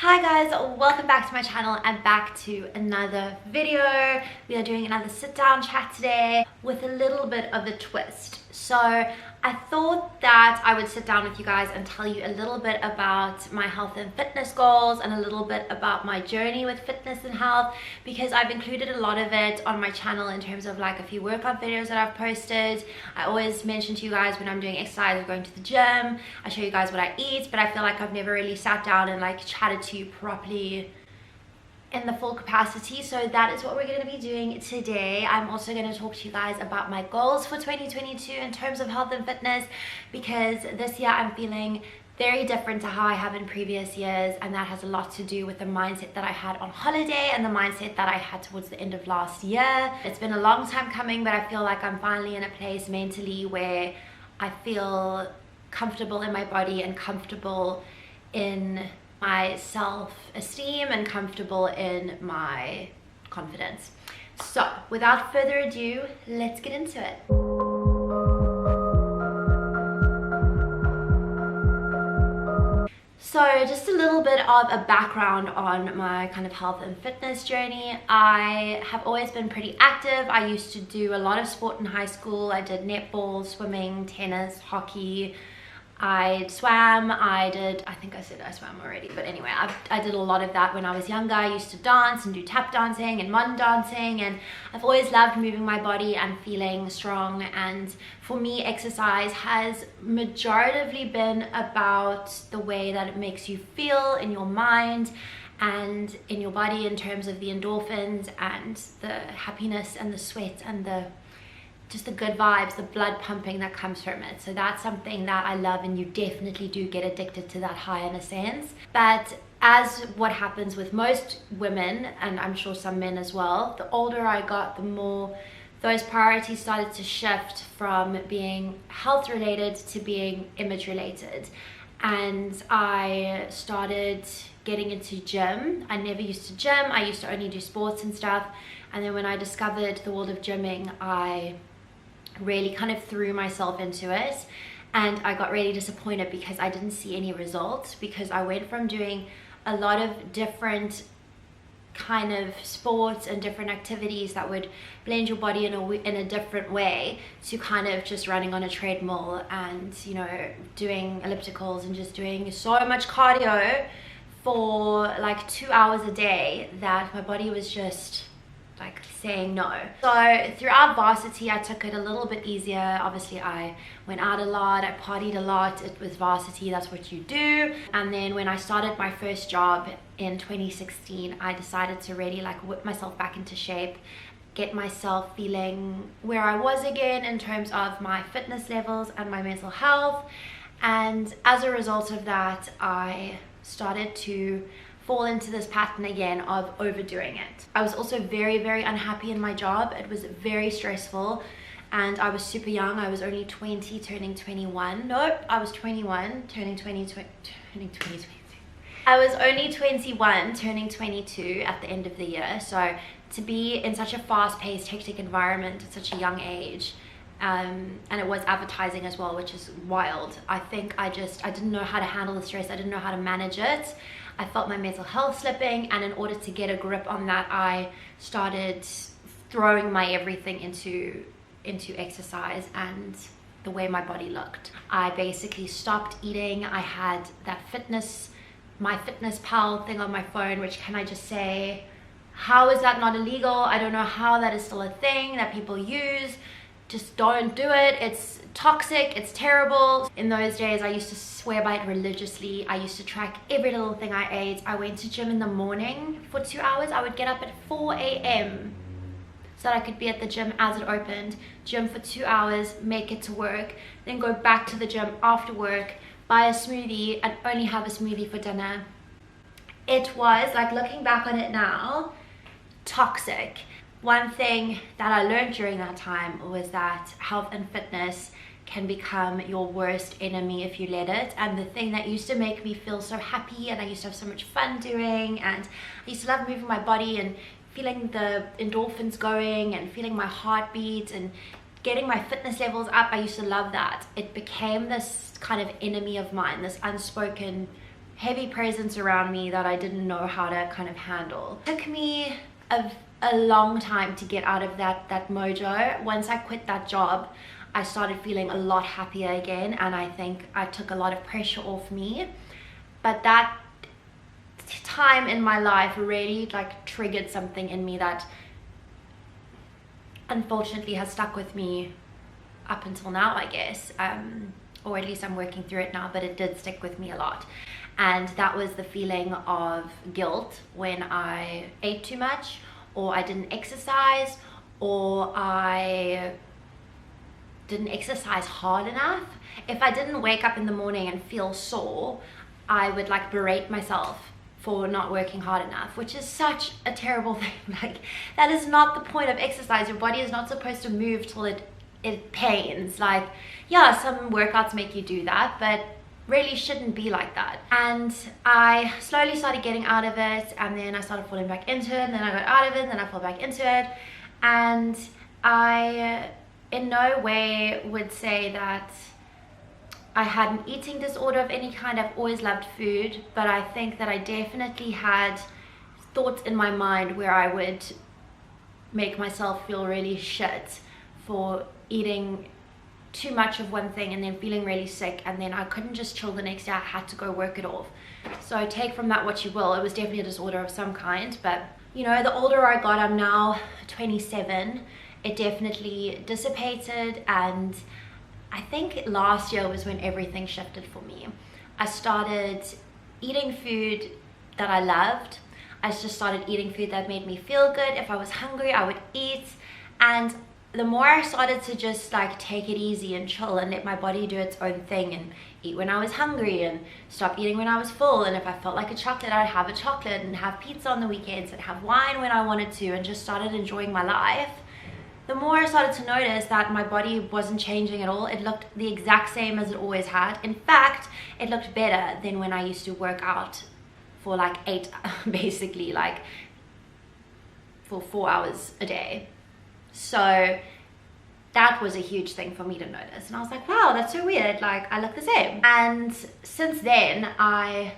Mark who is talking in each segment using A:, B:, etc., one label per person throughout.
A: Hi guys, welcome back to my channel and back to another video. We are doing another sit down chat today with a little bit of a twist. So I thought that I would sit down with you guys and tell you a little bit about my health and fitness goals and a little bit about my journey with fitness and health, because I've included a lot of it on my channel in terms of like a few workout videos that I've posted. I always mention to you guys when I'm doing exercise or going to the gym, I show you guys what I eat, but I feel like I've never really sat down and like chatted to you properly in the full capacity. So that is what we're going to be doing today. I'm also going to talk to you guys about my goals for 2022 in terms of health and fitness, because this year I'm feeling very different to how I have in previous years, and that has a lot to do with the mindset that I had on holiday and the mindset that I had towards the end of last year. It's been a long time coming, but I feel like I'm finally in a place mentally where I feel comfortable in my body and comfortable in my self-esteem and comfortable in my confidence. So without further ado, let's get into it. So just a little bit of a background on my kind of health and fitness journey. I have always been pretty active. I used to do a lot of sport in high school. I did netball, swimming, tennis, hockey. I swam, I think I said I swam already, but anyway, I did a lot of that when I was younger. I used to dance and do tap dancing and modern dancing, and I've always loved moving my body and feeling strong. And for me, exercise has majoritively been about the way that it makes you feel in your mind and in your body, in terms of the endorphins and the happiness and the sweat and just the good vibes, the blood pumping that comes from it. So that's something that I love, and you definitely do get addicted to that high in a sense. But as what happens with most women, and I'm sure some men as well, the older I got, the more those priorities started to shift from being health related to being image related. And I started getting into gym. I never used to gym. I used to only do sports and stuff. And then when I discovered the world of gymming, I really kind of threw myself into it, and I got really disappointed because I didn't see any results, because I went from doing a lot of different kind of sports and different activities that would blend your body in a different way, to kind of just running on a treadmill and, you know, doing ellipticals and just doing so much cardio for like 2 hours a day that my body was just like saying no. So throughout varsity, I took it a little bit easier. Obviously I went out a lot, I partied a lot. It was varsity, that's what you do. And then when I started my first job in 2016, I decided to really like whip myself back into shape, get myself feeling where I was again in terms of my fitness levels and my mental health. And as a result of that, I started to fall into this pattern again of overdoing it. I was also very, very unhappy in my job. It was very stressful, and I was super young. I was only 20 turning 21. Nope, I was 21 turning 22. I was only 21 turning 22 at the end of the year. So to be in such a fast-paced, hectic environment at such a young age, and it was advertising as well, which is wild. I think I didn't know how to handle the stress. I didn't know how to manage it. I felt my mental health slipping, and in order to get a grip on that, I started throwing my everything into exercise and the way my body looked. I basically stopped eating. I had that my Fitness Pal thing on my phone, which, can I just say, how is that not illegal? I don't know how that is still a thing that people use. Just don't do it. It's toxic, it's terrible. In those days, I used to swear by it religiously. I used to track every little thing I ate. I went to gym in the morning for 2 hours. I would get up at 4 a.m. so that I could be at the gym as it opened, gym for 2 hours, make it to work, then go back to the gym after work, buy a smoothie, and only have a smoothie for dinner. It was, like, looking back on it now, toxic. One thing that I learned during that time was that health and fitness can become your worst enemy if you let it. And the thing that used to make me feel so happy, and I used to have so much fun doing, and I used to love moving my body and feeling the endorphins going and feeling my heartbeat and getting my fitness levels up, I used to love that. It became this kind of enemy of mine, this unspoken heavy presence around me that I didn't know how to kind of handle. It took me a long time to get out of that mojo. Once I quit that job, I started feeling a lot happier again, and I think I took a lot of pressure off me. But that time in my life really like triggered something in me that unfortunately has stuck with me up until now, I guess, or at least I'm working through it now, but it did stick with me a lot. And that was the feeling of guilt when I ate too much, or I didn't exercise, or I didn't exercise hard enough. If I didn't wake up in the morning and feel sore, I would like berate myself for not working hard enough, which is such a terrible thing. Like, that is not the point of exercise. Your body is not supposed to move till it pains. Like, yeah, some workouts make you do that, but really shouldn't be like that. And I slowly started getting out of it, and then I started falling back into it, and then I got out of it, and then I fell back into it. And I in no way would say that I had an eating disorder of any kind. I've always loved food, but I think that I definitely had thoughts in my mind where I would make myself feel really shit for eating too much of one thing and then feeling really sick, and then I couldn't just chill the next day. I had to go work it off. So take from that what you will. It was definitely a disorder of some kind, but you know, the older I got, I'm now 27, it definitely dissipated. And I think last year was when everything shifted for me. I started eating food that I loved. I just started eating food that made me feel good. If I was hungry, I would eat. And the more I started to just like take it easy and chill and let my body do its own thing and eat when I was hungry and stop eating when I was full, and if I felt like a chocolate, I'd have a chocolate, and have pizza on the weekends and have wine when I wanted to, and just started enjoying my life, the more I started to notice that my body wasn't changing at all. It looked the exact same as it always had. In fact, it looked better than when I used to work out for like 8, basically like for 4 hours a day. So that was a huge thing for me to notice, and I was like, wow, that's so weird, like I look the same. And since then I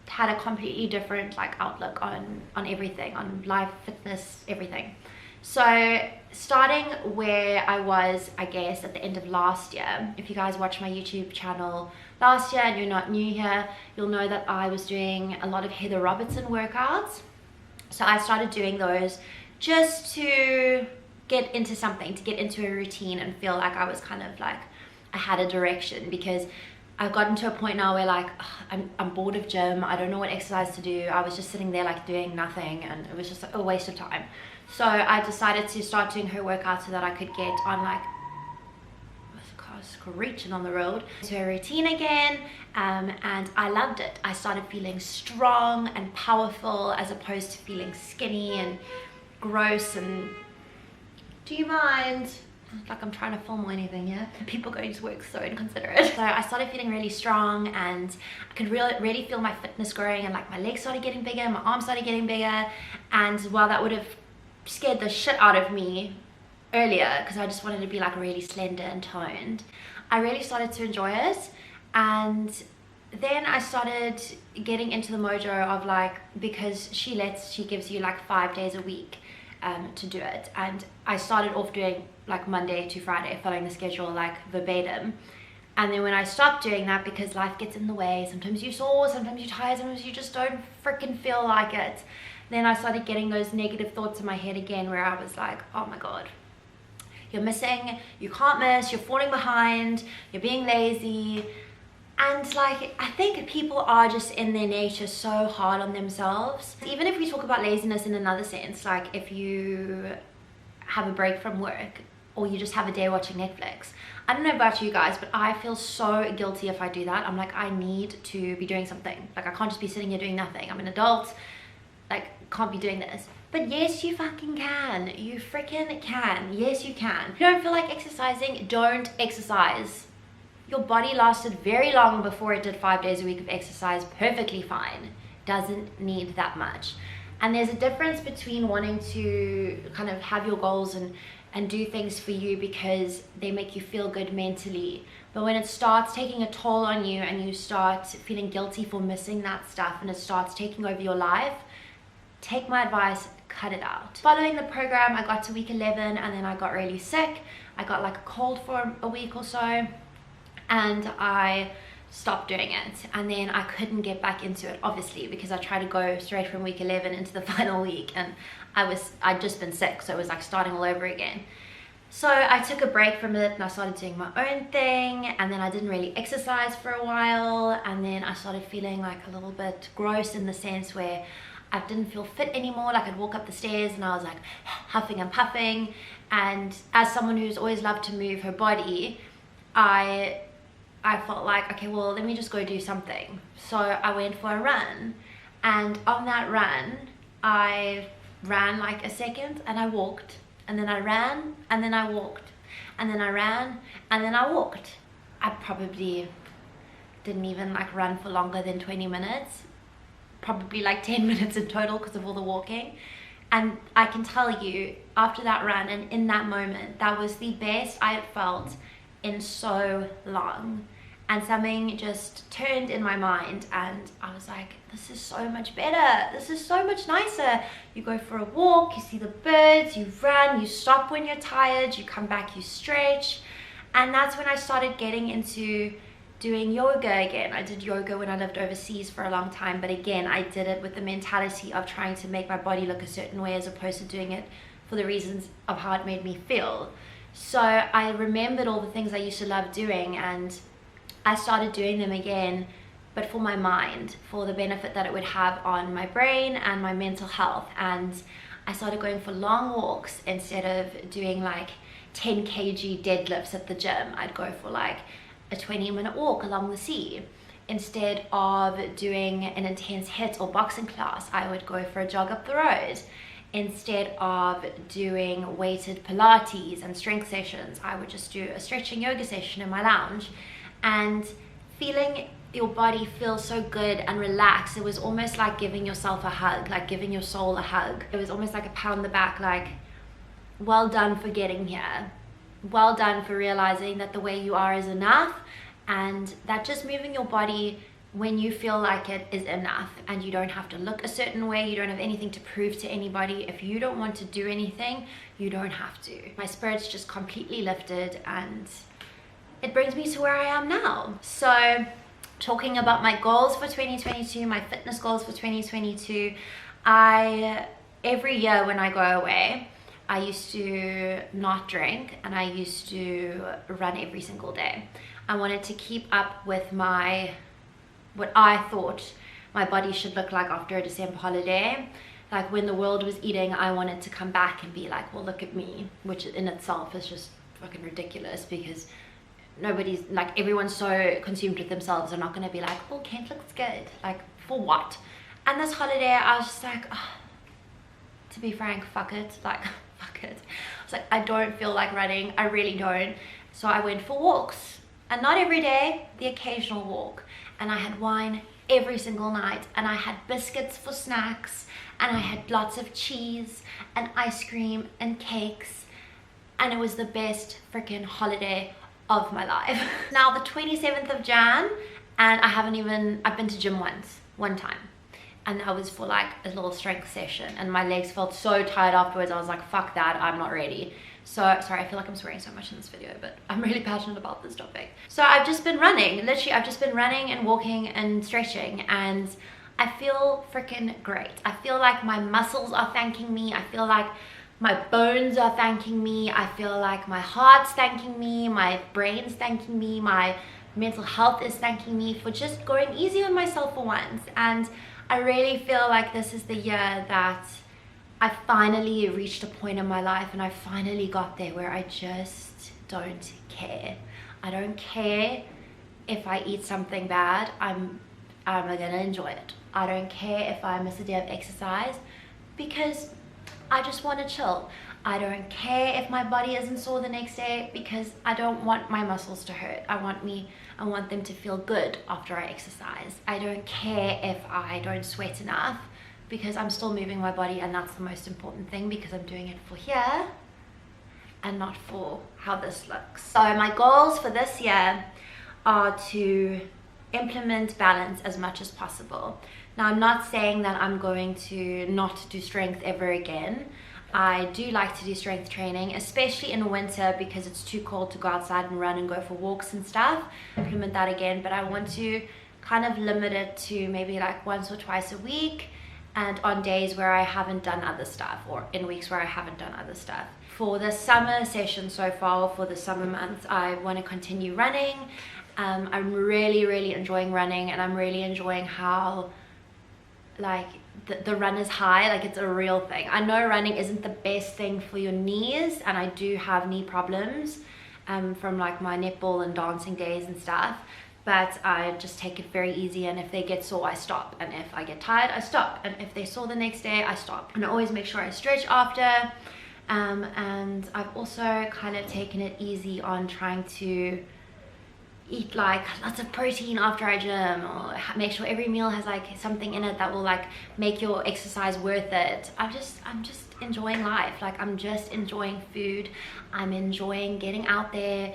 A: had a completely different like outlook on everything, on life, fitness, everything. So starting where I was, I guess, at the end of last year, if you guys watch my YouTube channel last year and you're not new here, you'll know that I was doing a lot of Heather Robertson workouts. So I started doing those just to get into something, to get into a routine and feel like I was kind of like, I had a direction, because I've gotten to a point now where like, I'm bored of gym, I don't know what exercise to do. I was just sitting there like doing nothing, and it was just a waste of time. So I decided to start doing her workouts so that I could get on like, screeching on the road, to a routine again, and I loved it. I started feeling strong and powerful as opposed to feeling skinny and gross. And do you mind? Like I'm trying to film or anything, yeah? People going to work so inconsiderate. So I started feeling really strong, and I could really feel my fitness growing, and like my legs started getting bigger, my arms started getting bigger. And while that would have scared the shit out of me earlier, because I just wanted to be like really slender and toned, I really started to enjoy it. And then I started getting into the mojo of like, because she gives you like 5 days a week to do it, and I started off doing like Monday to Friday, following the schedule like verbatim. And then when I stopped doing that, because life gets in the way, sometimes you're sore, sometimes you're tired, sometimes you just don't freaking feel like it, then I started getting those negative thoughts in my head again, where I was like, oh my god, you're missing, you can't miss, you're falling behind, you're being lazy. And like, I think people are just in their nature so hard on themselves. Even if we talk about laziness in another sense, like if you have a break from work, or you just have a day watching Netflix, I don't know about you guys, but I feel so guilty if I do that. I'm like, I need to be doing something. Like I can't just be sitting here doing nothing. I'm an adult, like can't be doing this. But yes, you fucking can. You freaking can. Yes, you can. If you don't feel like exercising, don't exercise. Your body lasted very long before it did 5 days a week of exercise perfectly fine. Doesn't need that much. And there's a difference between wanting to kind of have your goals and and do things for you because they make you feel good mentally. But when it starts taking a toll on you and you start feeling guilty for missing that stuff and it starts taking over your life, take my advice, cut it out. Following the program, I got to week 11 and then I got really sick. I got like a cold for a week or so and I stopped doing it, and then I couldn't get back into it, obviously, because I tried to go straight from week 11 into the final week, and I'd just been sick, so it was like starting all over again. So I took a break from it and I started doing my own thing, and then I didn't really exercise for a while, and then I started feeling like a little bit gross in the sense where I didn't feel fit anymore. Like I'd walk up the stairs and I was like huffing and puffing, and as someone who's always loved to move her body, I felt like, okay, well, let me just go do something. So I went for a run, and on that run, I ran like a second and I walked, and then I ran and then I walked, and then I ran and then I walked. I probably didn't even like run for longer than 20 minutes, probably like 10 minutes in total because of all the walking. And I can tell you, after that run and in that moment, that was the best I had felt in so long. And something just turned in my mind and I was like, this is so much better. This is so much nicer. You go for a walk, you see the birds, you run, you stop when you're tired, you come back, you stretch. And that's when I started getting into doing yoga again. I did yoga when I lived overseas for a long time, but again, I did it with the mentality of trying to make my body look a certain way as opposed to doing it for the reasons of how it made me feel. So I remembered all the things I used to love doing, and I started doing them again, but for my mind, for the benefit that it would have on my brain and my mental health. And I started going for long walks instead of doing like 10 kg deadlifts at the gym. I'd go for like a 20-minute walk along the sea. Instead of doing an intense HIIT or boxing class, I would go for a jog up the road. Instead of doing weighted Pilates and strength sessions, I would just do a stretching yoga session in my lounge. And feeling your body feel so good and relaxed, it was almost like giving yourself a hug, like giving your soul a hug. It was almost like a pat on the back, like, well done for getting here. Well done for realizing that the way you are is enough, and that just moving your body when you feel like it is enough, and you don't have to look a certain way, you don't have anything to prove to anybody. If you don't want to do anything, you don't have to. My spirit's just completely lifted, and it brings me to where I am now. So talking about my goals for 2022, my fitness goals for 2022, every year when I go away, I used to not drink and I used to run every single day. I wanted to keep up with what I thought my body should look like after a December holiday. Like when the world was eating, I wanted to come back and be like, well, look at me, which in itself is just fucking ridiculous because nobody's like, everyone's so consumed with themselves. They're not going to be like, oh, Kent looks good. Like, for what? And this holiday, I was just like, oh, to be frank, fuck it. Like, fuck it. I was like, I don't feel like running. I really don't. So I went for walks. And not every day, the occasional walk. And I had wine every single night. And I had biscuits for snacks. And I had lots of cheese and ice cream and cakes. And it was the best freaking holiday of my life. Now the 27th of Jan, and I've been to gym one time, and that was for like a little strength session, and my legs felt so tired afterwards. I was like, fuck that, I'm not ready. So sorry, I feel like I'm swearing so much in this video, but I'm really passionate about this topic. So I've just been running, literally I've just been running and walking and stretching, and I feel freaking great. I feel like my muscles are thanking me. I feel like my bones are thanking me. I feel like my heart's thanking me. My brain's thanking me. My mental health is thanking me for just going easy on myself for once. And I really feel like this is the year that I finally reached a point in my life, and I finally got there where I just don't care. I don't care if I eat something bad. I'm gonna enjoy it. I don't care if I miss a day of exercise because I just want to chill. I don't care if my body isn't sore the next day because I don't want my muscles to hurt. I want them to feel good after I exercise. I don't care if I don't sweat enough because I'm still moving my body, and that's the most important thing because I'm doing it for here and not for how this looks. So my goals for this year are to implement balance as much as possible. Now, I'm not saying that I'm going to not do strength ever again. I do like to do strength training, especially in winter because it's too cold to go outside and run and go for walks and stuff. Implement that again, but I want to kind of limit it to maybe like once or twice a week, and on days where I haven't done other stuff, or in weeks where I haven't done other stuff. For the summer session so far, for the summer months, I want to continue running. I'm really enjoying running, and I'm really enjoying how like the run is high, like it's a real thing. I know running isn't the best thing for your knees, and I do have knee problems from like my netball and dancing days and stuff, but I just take it very easy, and if they get sore I stop, and if I get tired I stop, and if they're sore the next day I stop, and I always make sure I stretch after. And I've also kind of taken it easy on trying to eat like lots of protein after I gym, or make sure every meal has like something in it that will like make your exercise worth it. I'm just enjoying life. Like, I'm just enjoying food. I'm enjoying getting out there,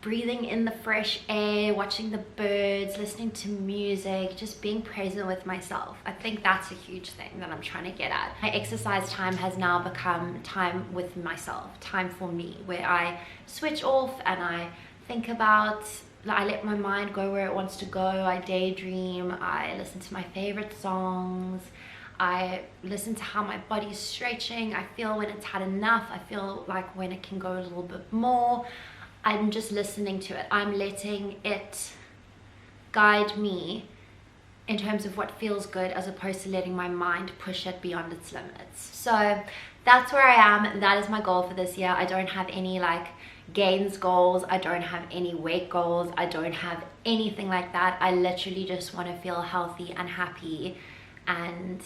A: breathing in the fresh air, watching the birds, listening to music, just being present with myself. I think that's a huge thing that I'm trying to get at. My exercise time has now become time with myself, time for me, where I switch off and I think about, I let my mind go where it wants to go. I daydream, I listen to my favorite songs, I listen to how my body's stretching. I feel when it's had enough. I feel like when it can go a little bit more. I'm just listening to it. I'm letting it guide me in terms of what feels good, as opposed to letting my mind push it beyond its limits. So that's where I am. That is my goal for this year. I don't have any like gains goals. I don't have any weight goals. I don't have anything like that. I literally just want to feel healthy and happy and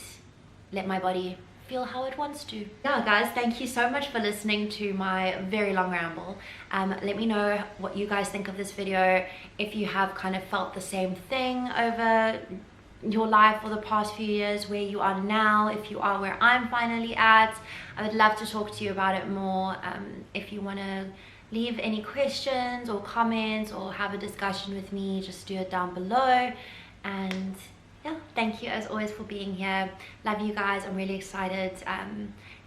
A: let my body feel how it wants to. Yeah guys, thank you so much for listening to my very long ramble. Let me know what you guys think of this video, if you have kind of felt the same thing over your life for the past few years, where you are now, if you are where I'm finally at. I would love to talk to you about it more. If you want to leave any questions or comments or have a discussion with me, just do it down below. And yeah, thank you as always for being here. Love you guys. I'm really excited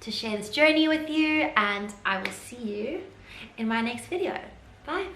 A: to share this journey with you, and I will see you in my next video. Bye.